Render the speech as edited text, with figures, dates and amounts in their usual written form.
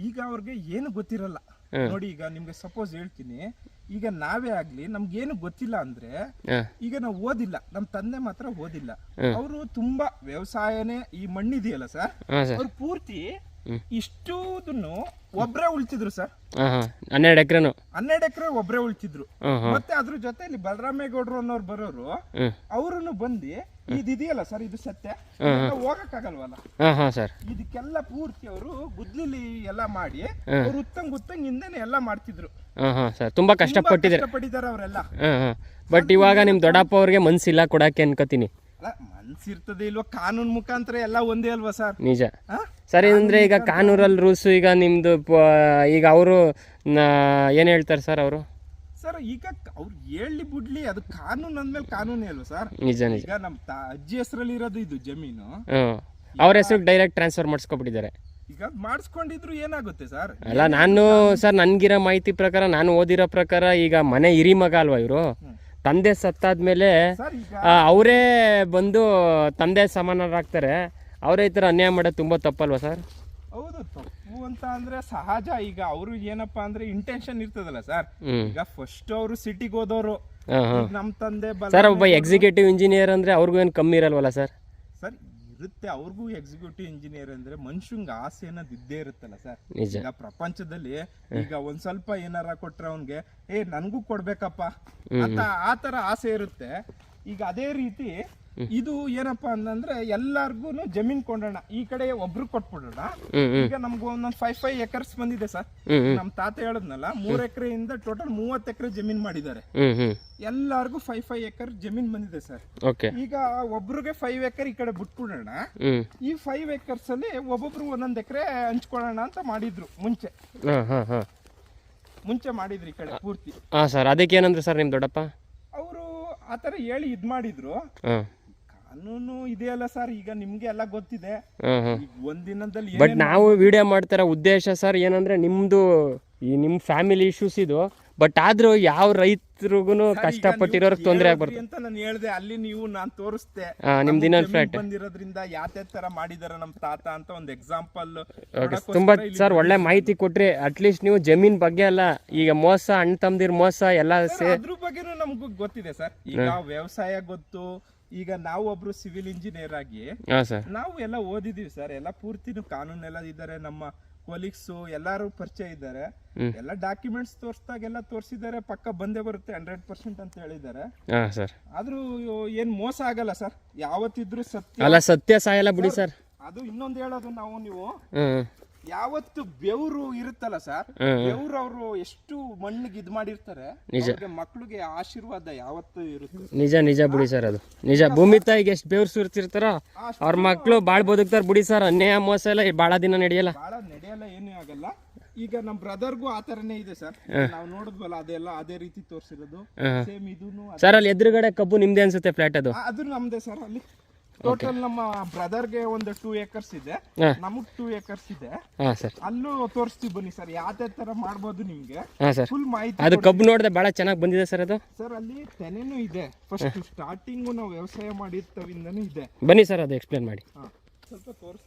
ಈಗ ಅವ್ರಿಗೆ ಏನು ಗೊತ್ತಿರಲ್ಲ ನೋಡಿ. ಈಗ ನಿಮ್ಗೆ ಸಪೋಸ್ ಹೇಳ್ತೀನಿ, ಈಗ ನಾವೇ ಆಗ್ಲಿ ನಮ್ಗೇನು ಗೊತ್ತಿಲ್ಲ ಅಂದ್ರೆ, ಈಗ ನಾವು ಓದಿಲ್ಲ, ನಮ್ ತಂದೆ ಮಾತ್ರ ಓದಿಲ್ಲ, ಅವರು ತುಂಬಾ ವ್ಯವಸಾಯನೇ ಈ ಮಣ್ಣಿದೆಯಲ್ಲ ಸರ್, ಅವ್ರು ಪೂರ್ತಿ ಇಷ್ಟೂದನ್ನು ಒಬ್ರೇ ಉಳ್ತಿದ್ರು ಸರ್. 12 ಎಕರೆ ಒಬ್ರೇ ಉಳ್ತಿದ್ರು. ಮತ್ತೆ ಅದ್ರ ಜೊತೆ ಇಲ್ಲಿ ಬಲರಾಮೇಗೌಡರು ಅನ್ನೋರು ಬರೋರು, ಅವ್ರನ್ನು ಬಂದು ಇದೆಯಲ್ಲ ಸರ್, ಇದು ಸತ್ಯ ಹೋಗಕ್ಕಾಗಲ್ವಲ್ಲ ಸರ್, ಇದಕ್ಕೆಲ್ಲ ಪೂರ್ತಿ ಅವರು ಗುದ್ಲಿ ಎಲ್ಲ ಮಾಡಿ ಅವ್ರು ಉತ್ತಂಗ್ ಹಿಂದೆನೆ ಎಲ್ಲ ಮಾಡ್ತಿದ್ರು. ಸರ್ ತುಂಬಾ ಕಷ್ಟಪಟ್ಟಿದ್ದಾರೆ ಅವರೆಲ್ಲ. ಬಟ್ ಇವಾಗ ನಿಮ್ ದೊಡ್ಡಪ್ಪ ಅವ್ರಿಗೆ ಮನ್ಸಿಲ್ಲ ಕೊಡಕ್ಕೆ ಅನ್ಕೋತೀನಿ. ಮನ್ಸಿರ್ತದೆ ಇಲ್ವಾ, ಕಾನೂನು ಮುಖಾಂತರ ಎಲ್ಲ ಒಂದೇ ಅಲ್ವಾ ಸರ್? ನಿಜ ಸರಿ. ಅಂದ್ರೆ ಈಗ ಕಾನೂರಲ್ಲಿ ರೂಲ್ಸ್, ಈಗ ನಿಮ್ದು ಈಗ ಅವರು ಏನ್ ಹೇಳ್ತಾರೆ ಸರ್ ಅವರು? ಸರ್ ಈಗ ಅವ್ರು ಹೇಳಿ ಬಿಡ್ಲಿ, ಅದು ಕಾನೂನು ಅಂದ್ಮೇಲೆ ಕಾನೂನೇ ಅಲ್ವಾ ಸರ್? ನಿಜ. ಈಗ ನಮ್ ಅಜ್ಜಿ ಹೆಸರಲ್ಲಿ ಇರೋದು ಇದು ಜಮೀನು, ಅವ್ರ ಹೆಸರು ಡೈರೆಕ್ಟ್ ಟ್ರಾನ್ಸ್ಫರ್ ಮಾಡಿಸ್ಕೊಬಿಟ್ಟಿದ್ದಾರೆ. ಈಗ ಮಾಡಿಸ್ಕೊಂಡಿದ್ರು ಏನಾಗುತ್ತೆ ಸರ್? ಅಲ್ಲ, ನಾನು ಸರ್ ನನ್ಗಿರೋ ಮಾಹಿತಿ ಪ್ರಕಾರ, ನಾನು ಓದಿರೋ ಪ್ರಕಾರ, ಈಗ ಮನೆ ಹಿರಿ ಮಗ ಅಲ್ವಾ ಇವರು, ತಂದೆ ಸತ್ತಾದ್ಮೇಲೆ ಅವರೇ ಬಂದು ತಂದೆ ಸಮಾನರಾಗ್ತಾರೆ. ಅವರೇ ಈ ಥರ ಅನ್ಯಾಯ ಮಾಡೋದು ತುಂಬಾ ತಪ್ಪಲ್ವಾ ಸರ್? ಹೌದು, ತಪ್ಪು ಅಂತ ಅಂದ್ರೆ ಸಹಜ. ಈಗ ಅವರು ಏನಪ್ಪಾ ಅಂದ್ರೆ ಇಂಟೆನ್ಷನ್ ಇರ್ತದಲ್ಲ ಸರ್. ಈಗ ಫಸ್ಟ್ ಅವರು ಸಿಟಿಗೆ ಹೋದವರು, ನಮ್ ತಂದೆ ಸರ್ ಒಬ್ಬ ಎಕ್ಸಿಕ್ಯೂಟಿವ್ ಇಂಜಿನಿಯರ್ ಅಂದ್ರೆ ಅವ್ರಿಗೂ ಏನು ಕಮ್ಮಿ ಇರಲ್ವಲ್ಲ ಸರ್? ಸರ್ ಇರುತ್ತೆ, ಅವ್ರಿಗೂ ಎಕ್ಸಿಕ್ಯೂಟಿವ್ ಇಂಜಿನಿಯರ್ ಅಂದ್ರೆ ಮನುಷ್ಯಂಗೆ ಆಸೆ ಅನ್ನೋದು ಇದ್ದೇ ಇರುತ್ತಲ್ಲ ಸರ್. ಈಗ ಪ್ರಪಂಚದಲ್ಲಿ ಈಗ ಒಂದ್ ಸ್ವಲ್ಪ ಏನಾರ ಕೊಟ್ರೆ ಅವನ್ಗೆ ನನ್ಗೂ ಕೊಡ್ಬೇಕಪ್ಪ ಅಂತ ಆ ತರ ಆಸೆ ಇರುತ್ತೆ. ಈಗ ಅದೇ ರೀತಿ ಇದು ಏನಪ್ಪಾ ಅಂತಂದ್ರೆ ಎಲ್ಲಾರ್ಗು ಜಮೀನ್ ಕೊಂಡೋಣ, ಈ ಕಡೆ ಒಬ್ರು ಕೊಟ್ಬಿಡೋಣ. ಈಗ ನಮ್ಗೆ ಒಂದೊಂದ್ 5 ಎಕರ್ಸ್ ಬಂದಿದೆ ಸರ್. ನಮ್ ತಾತ ಹೇಳದ್ನಲ್ಲ, 3 ಎಕರೆಯಿಂದ ಟೋಟಲ್ 30 ಎಕರೆ ಜಮೀನ್ ಮಾಡಿದ್ದಾರೆ. ಎಲ್ಲಾರ್ಗು 5 ಎಕರ್ ಜಮೀನ್ ಬಂದಿದೆ ಸರ್. ಈಗ ಒಬ್ರಿಗೆ 5 ಎಕರ್ ಈ ಕಡೆ ಬಿಟ್ಬಿಡೋಣ, ಈ 5 ಎಕರ್ಸ್ ಅಲ್ಲಿ ಒಬ್ಬೊಬ್ರು 1 ಎಕರೆ ಹಂಚ್ಕೊಳ್ಳೋಣ ಅಂತ ಮಾಡಿದ್ರು ಮುಂಚೆ ಮಾಡಿದ್ರು ಈ ಕಡೆ ಪೂರ್ತಿ. ಸರ್ ಅದಕ್ಕೆ ಏನಂದ್ರೆ ಸರ್ ನಿಮ್ ದೊಡ್ಡಪ್ಪ ಅವರು ಆತರ ಹೇಳಿ ಇದ್ ಮಾಡಿದ್ರು. ಕಾನೂನು ಇದೆಯಲ್ಲ ಸರ್, ಈಗ ನಿಮ್ಗೆ ಎಲ್ಲ ಗೊತ್ತಿದೆ. ಒಂದಿನದಲ್ಲಿ ಬಟ್ ನಾವು ವಿಡಿಯೋ ಮಾಡ್ತಾರ ಉದ್ದೇಶ ಸರ್ ಏನಂದ್ರೆ ನಿಮ್ದು ನಿಮ್ ಫ್ಯಾಮಿಲಿ ಇಶ್ಯೂಸ್ ಇದು. ಬಟ್ ಆದ್ರೂ ಯಾವ ರೈತರಿಗೂ ಕಷ್ಟಪಟ್ಟಿರೋರ್ಗೆ ತೊಂದರೆ ಆಗ್ಬಾರ್ದು ಅಂತ ನಾನು ಹೇಳ್ದೆ. ಅಲ್ಲಿ ನೀವು ನಾನು ತೋರಿಸ್ದೆ ನಿಮ್ದು ಇನ್ನೊಂದು ಫ್ಲಾಟ್ ಬಂದಿರೋದ್ರಿಂದ ಯಾವ ತರ ಮಾಡಿದಾರೆ ನಮ್ ತಾತ ಅಂತ ಒಂದು ಎಕ್ಸಾಂಪಲ್. ತುಂಬಾ ಸರ್ ಒಳ್ಳೆ ಮಾಹಿತಿ ಕೊಟ್ರಿ. ಅಟ್ಲೀಸ್ಟ್ ನೀವು ಜಮೀನ್ ಬಗ್ಗೆ ಅಲ್ಲ, ಈಗ ಮೋಸ, ಅಣ್ಣ ತಮ್ಮದಿರ್ ಮೋಸ ಎಲ್ಲ ಅದ್ರ ಬಗ್ಗೆನೂ ನಮ್ಗೂ ಗೊತ್ತಿದೆ ಸರ್. ಈಗ ವ್ಯವಸಾಯ ಗೊತ್ತು. ಈಗ ನಾವು ಒಬ್ರು ಸಿವಿಲ್ ಇಂಜಿನಿಯರ್ ಆಗಿ ನಾವು ಎಲ್ಲ ಓದಿದೀವಿ ಸರ್. ಎಲ್ಲ ಪೂರ್ತಿನೂ ಕಾನೂನೆಲ್ಲ ಇದ್ದಾರೆ, ನಮ್ಮ ಕೊಲೀಗ್ಸ್ ಎಲ್ಲಾರು ಪರಿಚಯ ಇದ್ದಾರೆ. ಎಲ್ಲ ಡಾಕ್ಯುಮೆಂಟ್ಸ್ ತೋರಿಸಿದಾಗೆಲ್ಲ ತೋರಿಸಿದ್ದಾರೆ, ಪಕ್ಕ ಬಂದೇ ಬರುತ್ತೆ 100% ಅಂತ ಹೇಳಿದ್ದಾರೆ. ಆದ್ರೂ ಏನ್ ಮೋಸ ಆಗಲ್ಲ ಸರ್, ಯಾವತ್ತಿದ್ರು ಸತ್ಯ ಅಲ್ಲ, ಸತ್ಯ ಸಾಯಲ್ಲ ಬಿಡಿ ಸರ್. ಅದು ಇನ್ನೊಂದು ಹೇಳೋದು, ನೀವು ಯಾವತ್ತು ಬೆವರು ಇರುತ್ತಲ್ಲ ಸರ್, ಬೆವರು ಅವರು ಎಷ್ಟು ಮಣ್ಣಿಗೆ ಇದ್ ಮಾಡಿರ್ತಾರೆ, ಮಕ್ಳಿಗೆ ಆಶೀರ್ವಾದ ಯಾವತ್ತು ಇರುತ್ತೆ. ನಿಜ ಬಿಡಿ ಸರ್, ಅದು ನಿಜ. ಭೂಮಿ ತಾಯಿಗೆ ಎಷ್ಟು ಬೆವರು ಸುರ್ತಿರ್ತಾರೋ ಅವ್ರ ಮಕ್ಳು ಬಾಳ್ ಬದುಕ್ತಾರ ಬಿಡಿ ಸರ್. ಅನ್ಯಾಯ ಮೋಸ ಎಲ್ಲ ಬಾಳ ದಿನ ನಡೆಯಲ್ಲ, ಏನೂ ಆಗಲ್ಲ. ಈಗ ನಮ್ ಬ್ರದರ್ಗೂ ಆ ತರನೇ ಇದೆ ಸರ್. ನಾವು ನೋಡಿದ್ವಲ್ಲ, ಅದೆಲ್ಲ ಅದೇ ರೀತಿ ತೋರಿಸಿರೋದು ಸೇಮ್. ಇದೂನು ಸರ್ ಅಲ್ಲಿ ಎದುರುಗಡೆ ಕಬ್ಬು ನಿಮ್ದೇ ಅನ್ಸುತ್ತೆ ಫ್ಲಾಟ್? ಅದು ನಮ್ದೇ ಸರ್. ಅಲ್ಲಿ ಟೋಟಲ್ ನಮ್ಮ ಬ್ರದರ್ಗೆ ಒಂದು 2 ಎಕರ್ಸ್ ಇದೆ, ನಮಗ್ 2 ಎಕರ್ಸ್ ಇದೆ. ಅಲ್ಲೂ ತೋರಿಸ್ತೀವಿ ಬನ್ನಿ ಸರ್, ಯಾವ ತರ ಮಾಡ್ಬೋದು ನಿಮ್ಗೆ ಫುಲ್ ಮಾಹಿತಿ. ಅದು ಕಬ್ಬು ನೋಡಿದ್ರೆ ಬಹಳ ಚೆನ್ನಾಗಿ ಬಂದಿದೆ ಸರ್. ಅದು ಸರ್ ಅಲ್ಲಿ ತೆನೆನೂ ಇದೆ. ಫಸ್ಟ್ ಸ್ಟಾರ್ಟಿಂಗ್ ನಾವು ವ್ಯವಸಾಯ ಮಾಡಿರ್ತವಿಂದನೂ ಇದೆ. ಬನ್ನಿ ಸರ್, ಅದು ಎಕ್ಸ್ಪ್ಲೇನ್ ಮಾಡಿ ಸ್ವಲ್ಪ ತೋರಿಸ್ತೀನಿ.